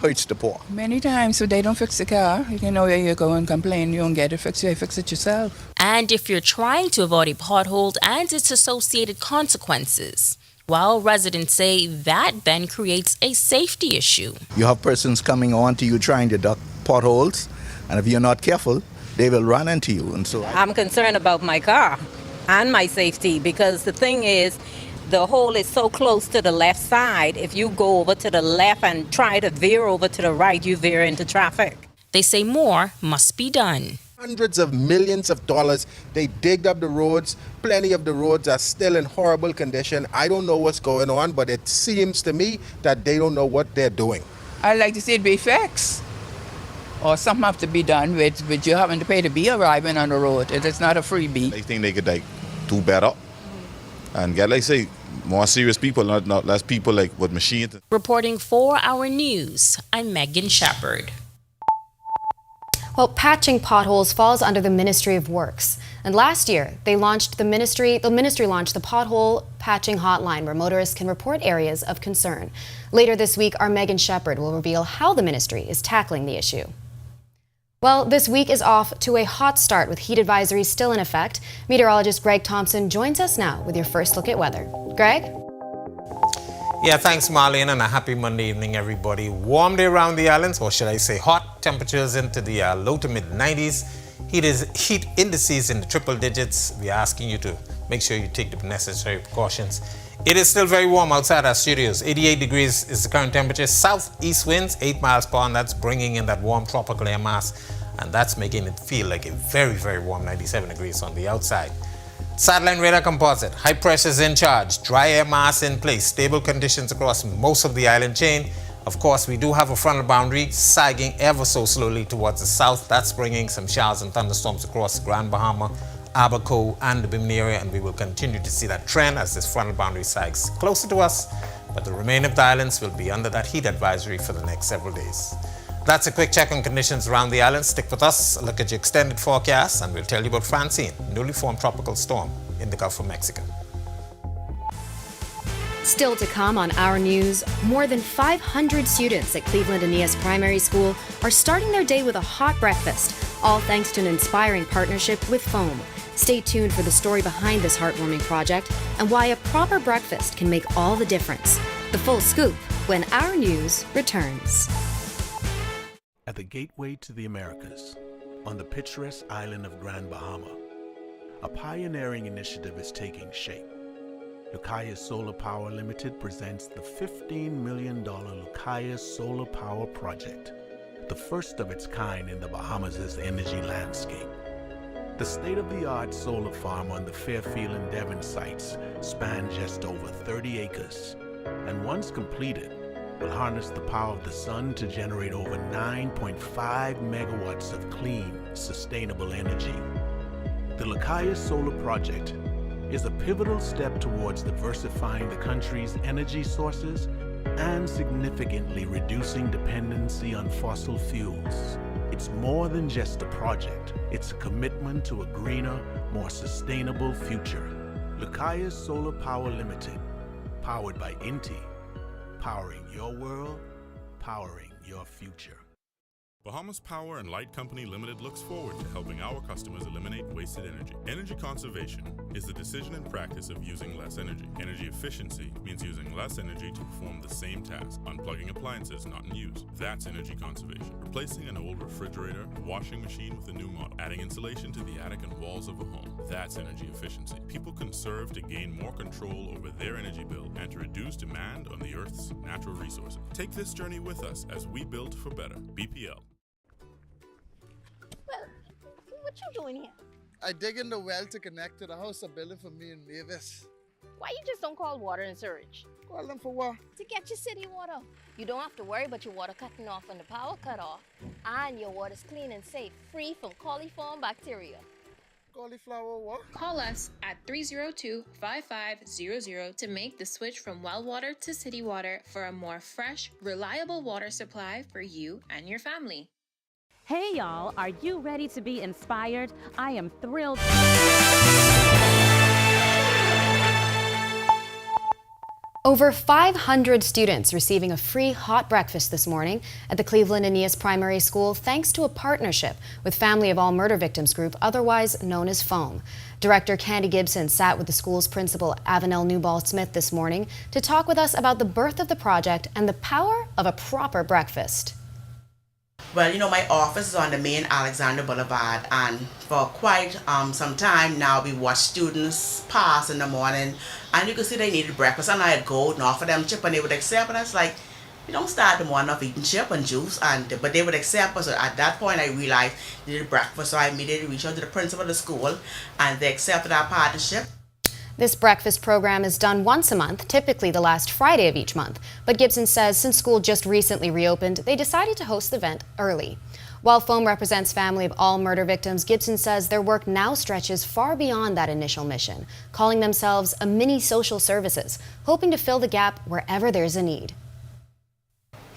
hurts the poor. Many times, so they don't fix the car. You know where you go and complain, you don't get it fixed, you fix it yourself. And if you're trying to avoid a pothole and its associated consequences, well, residents say that then creates a safety issue. You have persons coming on to you trying to duck potholes, and if you're not careful, they will run into you. And so I'm concerned about my car and my safety, because the thing is, the hole is so close to the left side. If you go over to the left and try to veer over to the right, you veer into traffic. They say more must be done. Hundreds of millions of dollars. They digged up the roads. Plenty of the roads are still in horrible condition. I don't know what's going on, but it seems to me that they don't know what they're doing. I'd like to see it be fixed. Or something have to be done with you having to pay to be arriving on the road. It's not a freebie. I think they could do better and get, like say, more serious people, not less people like with machines. Reporting for Our News, I'm Megan Shepard. Well, patching potholes falls under the Ministry of Works. And last year, the ministry launched the Pothole Patching Hotline, where motorists can report areas of concern. Later this week, our Megan Shepard will reveal how the ministry is tackling the issue. Well, this week is off to a hot start with heat advisories still in effect. Meteorologist Greg Thompson joins us now with your first look at weather. Greg? Yeah, thanks, Marlene, and a happy Monday evening, everybody. Warm day around the islands, or should I say hot. Temperatures into the low to mid-90s. Heat indices in the triple digits. We're asking you to make sure you take the necessary precautions. It is still very warm outside our studios. 88 degrees is the current temperature. Southeast winds, 8 miles per hour, and that's bringing in that warm tropical air mass, and that's making it feel like a very, very warm 97 degrees on the outside. Satellite radar composite, high pressures in charge, dry air mass in place, stable conditions across most of the island chain. Of course, we do have a frontal boundary sagging ever so slowly towards the south. That's bringing some showers and thunderstorms across Grand Bahama, Abaco, and the Bimini area, and we will continue to see that trend as this frontal boundary sags closer to us. But the remainder of the islands will be under that heat advisory for the next several days. That's a quick check on conditions around the island. Stick with us, look at your extended forecast, and we'll tell you about Francine, newly formed tropical storm in the Gulf of Mexico. Still to come on Our News, more than 500 students at Cleveland Aeneas Primary School are starting their day with a hot breakfast, all thanks to an inspiring partnership with Foam. Stay tuned for the story behind this heartwarming project and why a proper breakfast can make all the difference. The full scoop when Our News returns. At the gateway to the Americas, on the picturesque island of Grand Bahama, a pioneering initiative is taking shape. Lucaya Solar Power Limited presents the $15 million Lucaya Solar Power Project, the first of its kind in the Bahamas' energy landscape. The state-of-the-art solar farm on the Fairfield and Devon sites spans just over 30 acres, and once completed, will harness the power of the sun to generate over 9.5 megawatts of clean, sustainable energy. The Lucaya Solar Project is a pivotal step towards diversifying the country's energy sources and significantly reducing dependency on fossil fuels. It's more than just a project. It's a commitment to a greener, more sustainable future. Lucaya Solar Power Limited, powered by INTI. Powering your world, powering your future. Bahamas Power and Light Company Limited looks forward to helping our customers eliminate wasted energy. Energy conservation is the decision and practice of using less energy. Energy efficiency means using less energy to perform the same task, unplugging appliances not in use. That's energy conservation. Replacing an old refrigerator, washing machine with a new model, adding insulation to the attic and walls of a home. That's energy efficiency. People conserve to gain more control over their energy bill and to reduce demand on the Earth's natural resources. Take this journey with us as we build for better. BPL. What you doing here? I dig in the well to connect to the house they're building for me and Mavis. Why you just don't call water and sewage? Call them for what? To get your city water. You don't have to worry about your water cutting off when the power cut off. And your water's clean and safe, free from coliform bacteria. Cauliflower what? Call us at 302-5500 to make the switch from well water to city water for a more fresh, reliable water supply for you and your family. Hey y'all, are you ready to be inspired? I am thrilled. Over 500 students receiving a free hot breakfast this morning at the Cleveland Aeneas Primary School thanks to a partnership with Family of All Murder Victims Group, otherwise known as FOAM. Director Candy Gibson sat with the school's principal, Avenel Newball-Smith, this morning to talk with us about the birth of the project and the power of a proper breakfast. Well, you know, my office is on the main Alexander Boulevard, and for quite some time now we watch students pass in the morning, and you can see they needed breakfast, and I'd go and offer them chip and they would accept, and I was like, you don't start the morning off eating chip and juice, but they would accept. So at that point I realized they needed breakfast, so I immediately reached out to the principal of the school and they accepted our partnership. This breakfast program is done once a month, typically the last Friday of each month. But Gibson says since school just recently reopened, they decided to host the event early. While FOAM represents Family of All Murder Victims, Gibson says their work now stretches far beyond that initial mission, calling themselves a mini social services, hoping to fill the gap wherever there's a need.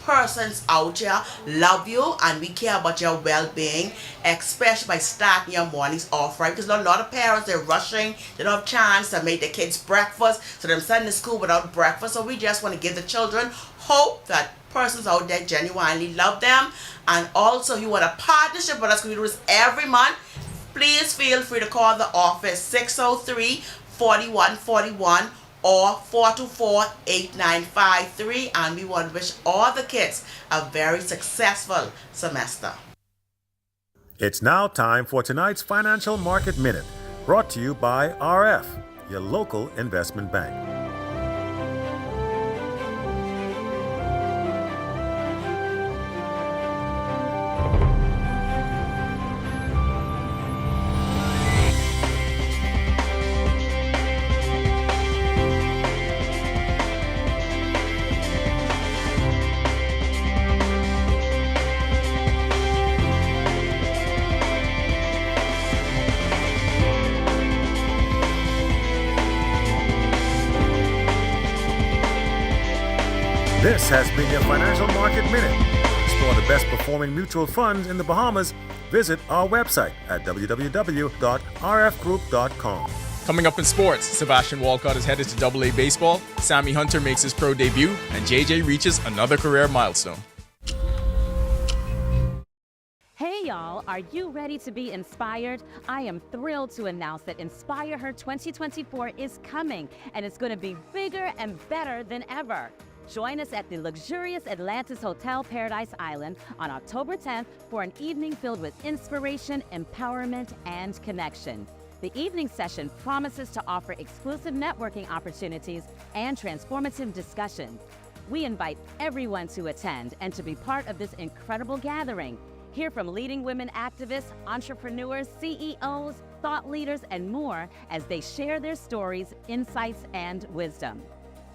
Persons out here love you and we care about your well-being, especially by starting your mornings off right, because a lot of parents, they're rushing, they don't have chance to make their kids breakfast, so they're sending to school without breakfast. So we just want to give the children hope that persons out there genuinely love them. And also you want a partnership with us, because we do this every month. Please feel free to call the office 603-4141 or 424-8953, and we want to wish all the kids a very successful semester. It's now time for tonight's Financial Market Minute, brought to you by RF, your local investment bank. This has been your Financial Market Minute. To explore the best performing mutual funds in the Bahamas, visit our website at www.rfgroup.com. Coming up in sports, Sebastian Walcott is headed to AA baseball, Sammy Hunter makes his pro debut, and JJ reaches another career milestone. Hey y'all, are you ready to be inspired? I am thrilled to announce that Inspire Her 2024 is coming, and it's going to be bigger and better than ever. Join us at the luxurious Atlantis Hotel Paradise Island on October 10th for an evening filled with inspiration, empowerment, and connection. The evening session promises to offer exclusive networking opportunities and transformative discussion. We invite everyone to attend and to be part of this incredible gathering. Hear from leading women activists, entrepreneurs, CEOs, thought leaders, and more as they share their stories, insights, and wisdom.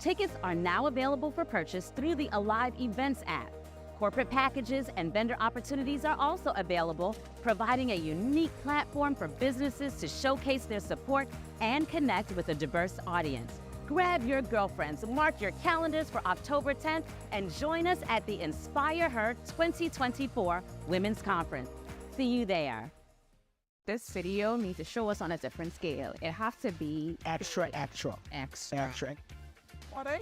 Tickets are now available for purchase through the Alive Events app. Corporate packages and vendor opportunities are also available, providing a unique platform for businesses to showcase their support and connect with a diverse audience. Grab your girlfriends, mark your calendars for October 10th, and join us at the Inspire Her 2024 Women's Conference. See you there. This video needs to show us on a different scale. It has to be extra. What, eh?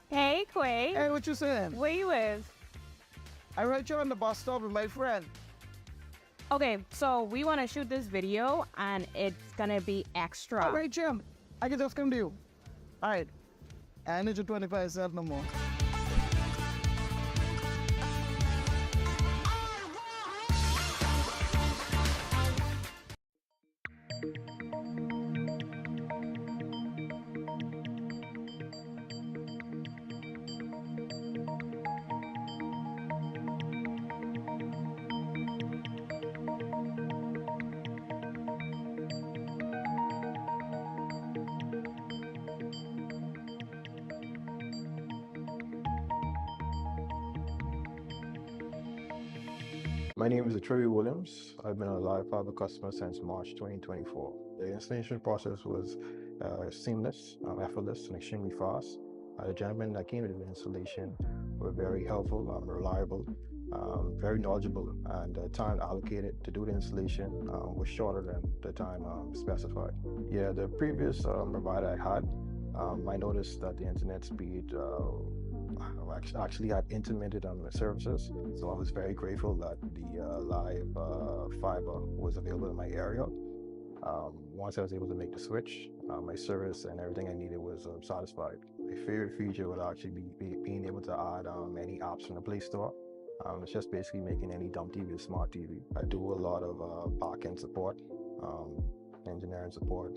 Hey, Quay. Hey, what you saying? Where you is? I read you on the bus stop with my friend. Okay, so we want to shoot this video, and it's gonna be extra. All right, Jim. I can just come to you. All right. I need you 25 cents no more. My name is Troy Williams. I've been a live fiber customer since March 2024. The installation process was seamless, effortless, and extremely fast. The gentlemen that came to the installation were very helpful, reliable, very knowledgeable, and the time allocated to do the installation was shorter than the time specified. Yeah, the previous provider I had, I noticed that the internet speed actually had intermittent services, so I was very grateful that the live fiber was available in my area. Once I was able to make the switch, my service and everything I needed was satisfied. My favorite feature would actually be being able to add any apps from the Play Store. It's just basically making any dumb TV a smart TV. I do a lot of back-end support, engineering support,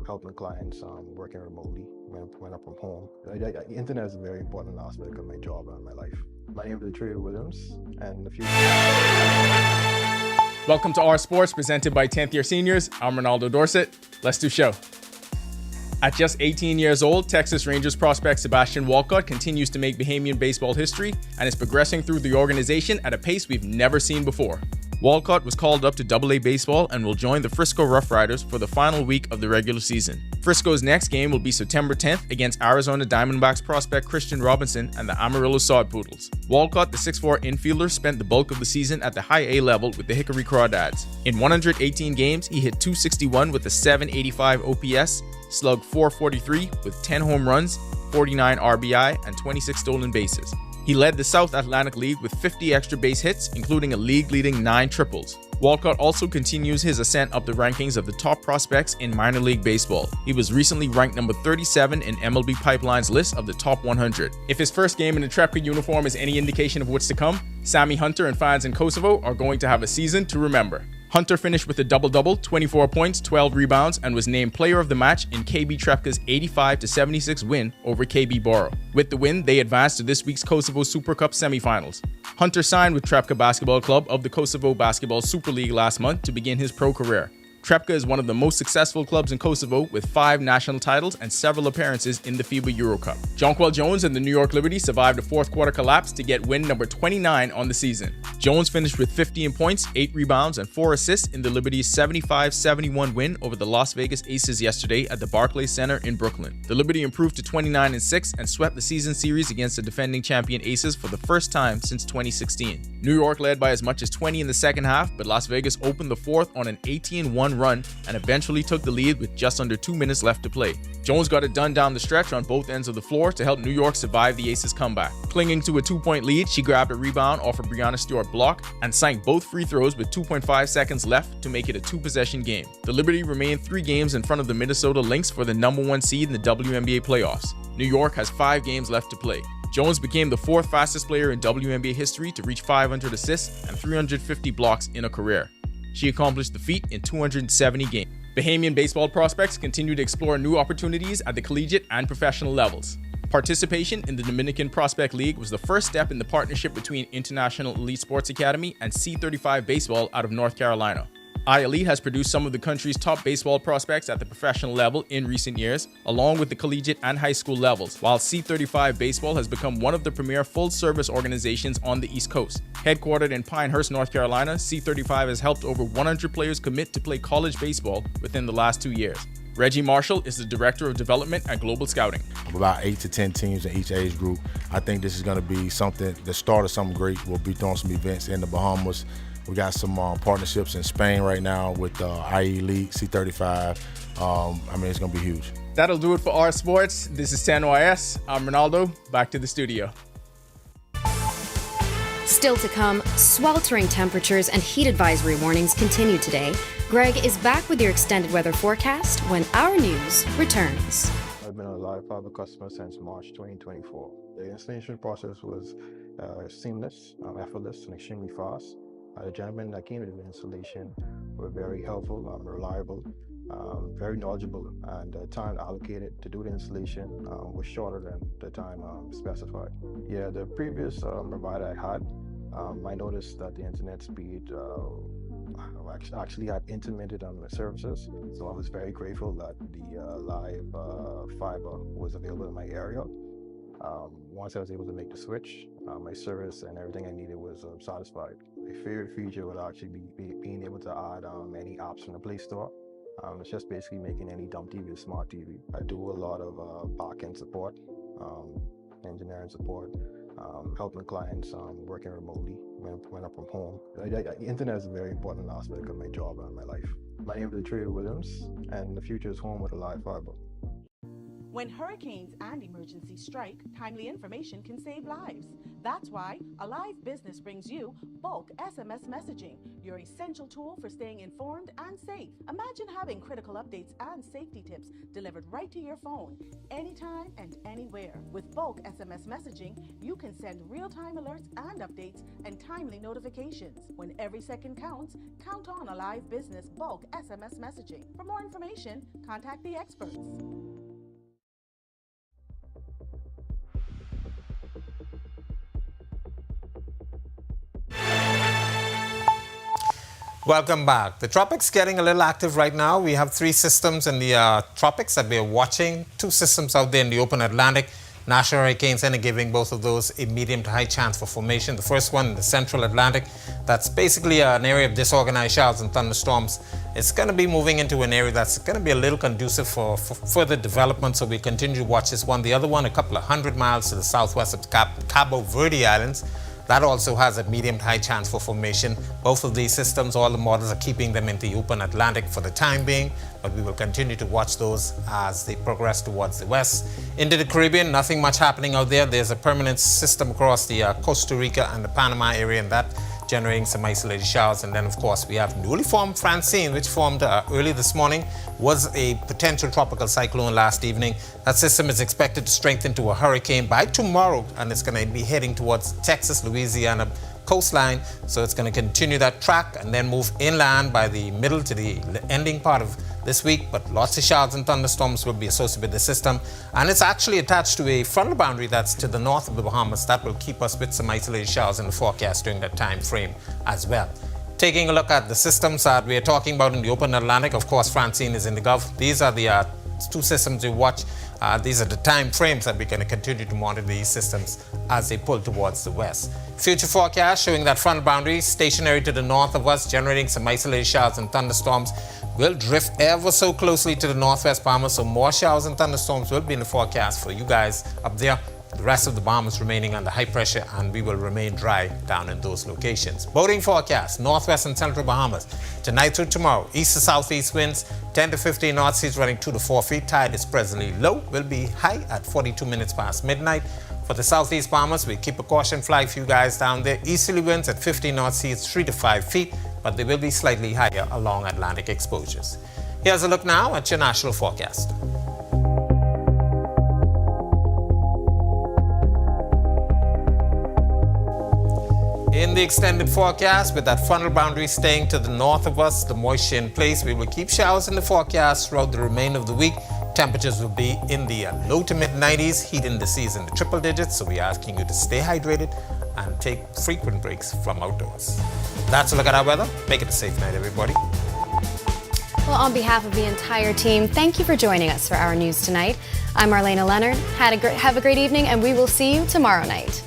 helping clients working remotely when I'm from home. The internet is a very important aspect of my job and my life. My name is Trey Williams, and the future. Welcome to Our Sports, presented by 10th year seniors. I'm Ronaldo Dorset. Let's do show. At just 18 years old, Texas Rangers prospect Sebastian Walcott continues to make Bahamian baseball history and is progressing through the organization at a pace we've never seen before. Walcott was called up to AA baseball and will join the Frisco Rough Riders for the final week of the regular season. Frisco's next game will be September 10th against Arizona Diamondbacks prospect Christian Robinson and the Amarillo Sod Poodles. Walcott, the 6'4" infielder, spent the bulk of the season at the high A level with the Hickory Crawdads. In 118 games, he hit .261 with a .785 OPS, slugged .443 with 10 home runs, 49 RBI, and 26 stolen bases. He led the South Atlantic League with 50 extra base hits, including a league-leading 9 triples. Walcott also continues his ascent up the rankings of the top prospects in minor league baseball. He was recently ranked number 37 in MLB Pipeline's list of the top 100. If his first game in the Trepka uniform is any indication of what's to come, Sammy Hunter and fans in Kosovo are going to have a season to remember. Hunter finished with a double-double, 24 points, 12 rebounds, and was named player of the match in KB Trepka's 85-76 win over KB Borough. With the win, they advanced to this week's Kosovo Super Cup semifinals. Hunter signed with Trepka Basketball Club of the Kosovo Basketball Super League last month to begin his pro career. Trepka is one of the most successful clubs in Kosovo with 5 national titles and several appearances in the FIBA Euro Cup. Jonquel Jones and the New York Liberty survived a fourth quarter collapse to get win number 29 on the season. Jones finished with 15 points, 8 rebounds, and 4 assists in the Liberty's 75-71 win over the Las Vegas Aces yesterday at the Barclays Center in Brooklyn. The Liberty improved to 29-6 and swept the season series against the defending champion Aces for the first time since 2016. New York led by as much as 20 in the second half, but Las Vegas opened the fourth on an 18-1 run and eventually took the lead with just under 2 minutes left to play. Jones got it done down the stretch on both ends of the floor to help New York survive the Aces' comeback. Clinging to a 2-point lead, she grabbed a rebound off a Breanna Stewart block and sank both free throws with 2.5 seconds left to make it a 2-possession game. The Liberty remained 3 games in front of the Minnesota Lynx for the number 1 seed in the WNBA playoffs. New York has 5 games left to play. Jones became the 4th fastest player in WNBA history to reach 500 assists and 350 blocks in a career. She accomplished the feat in 270 games. Bahamian baseball prospects continue to explore new opportunities at the collegiate and professional levels. Participation in the Dominican Prospect League was the first step in the partnership between International Elite Sports Academy and C35 Baseball out of North Carolina. iElite has produced some of the country's top baseball prospects at the professional level in recent years, along with the collegiate and high school levels, while C35 Baseball has become one of the premier full-service organizations on the East Coast. Headquartered in Pinehurst, North Carolina, C35 has helped over 100 players commit to play college baseball within the last 2 years. Reggie Marshall is the Director of Development at Global Scouting. About 8 to 10 teams in each age group. I think this is going to be something, the start of something great. We'll be doing some events in the Bahamas. We got some partnerships in Spain right now with iElite, C35. It's going to be huge. That'll do it for Our Sports. This is 10YS. I'm Ronaldo. Back to the studio. Still to come, sweltering temperatures and heat advisory warnings continue today. Greg is back with your extended weather forecast when Our News returns. I've been a live fiber customer since March 2024. The installation process was seamless, effortless, and extremely fast. The gentlemen that came to the installation were very helpful, reliable, very knowledgeable, and the time allocated to do the installation was shorter than the time specified. Yeah, the previous provider I had, I noticed that the internet speed actually had intermittent on the services, so I was very grateful that the live fiber was available in my area. Once I was able to make the switch, my service and everything I needed was satisfied. My favorite feature would actually be being able to add any apps from the Play Store. It's just basically making any dumb TV a smart TV. I do a lot of back-end support, engineering support, helping clients working remotely when I'm from home. The internet is a very important aspect of my job and my life. My name is Trey Williams, and the future is home with a live fiber. When hurricanes and emergencies strike, timely information can save lives. That's why Alive Business brings you bulk SMS messaging, your essential tool for staying informed and safe. Imagine having critical updates and safety tips delivered right to your phone, anytime and anywhere. With bulk SMS messaging, you can send real-time alerts and updates and timely notifications. When every second counts, count on Alive Business bulk SMS messaging. For more information, contact the experts. Welcome back. The tropics getting a little active right now. We have 3 systems in the tropics that we are watching. 2 systems out there in the open Atlantic. National Hurricane Center giving both of those a medium to high chance for formation. The first one in the central Atlantic, that's basically an area of disorganized showers and thunderstorms. It's going to be moving into an area that's going to be a little conducive for further development, so we continue to watch this one. The other one, a couple of 100 miles to the southwest of Cabo Verde Islands. That also has a medium to high chance for formation. Both of these systems, all the models are keeping them in the open Atlantic for the time being, but we will continue to watch those as they progress towards the west. Into the Caribbean, nothing much happening out there. There's a permanent system across the Costa Rica and the Panama area, and that generating some isolated showers. And then, of course, we have newly formed Francine, which formed early this morning, was a potential tropical cyclone last evening. That system is expected to strengthen to a hurricane by tomorrow, and it's going to be heading towards Texas, Louisiana coastline. So it's going to continue that track and then move inland by the middle to the ending part of this week. But lots of showers and thunderstorms will be associated with the system. And it's actually attached to a frontal boundary that's to the north of the Bahamas. That will keep us with some isolated showers in the forecast during that time frame as well. Taking a look at the systems that we are talking about in the open Atlantic, of course, Francine is in the Gulf. These are the 2 systems we watch. These are the time frames that we're going to continue to monitor these systems as they pull towards the west. Future forecast showing that frontal boundary stationary to the north of us, generating some isolated showers and thunderstorms, will drift ever so closely to the northwest Bahamas, so more showers and thunderstorms will be in the forecast for you guys up there. The rest of the Bahamas remaining under high pressure, and we will remain dry down in those locations. Boating forecast, northwest and central Bahamas. Tonight through tomorrow, east to southeast winds, 10 to 15 knot, seas running 2 to 4 feet. Tide is presently low, will be high at 42 minutes past midnight. For the southeast Bahamas, we keep a caution flag for you guys down there. Easterly winds at 15 knot, seas 3 to 5 feet, but they will be slightly higher along Atlantic exposures. Here's a look now at your national forecast. In the extended forecast, with that frontal boundary staying to the north of us, the moisture in place, we will keep showers in the forecast throughout the remainder of the week. Temperatures will be in the low to mid 90s, heat indices in the triple digits, so we're asking you to stay hydrated and take frequent breaks from outdoors. That's a look at our weather. Make it a safe night, everybody. Well, on behalf of the entire team, thank you for joining us for Our News tonight. I'm Marlena Leonard. Have a great evening, and we will see you tomorrow night.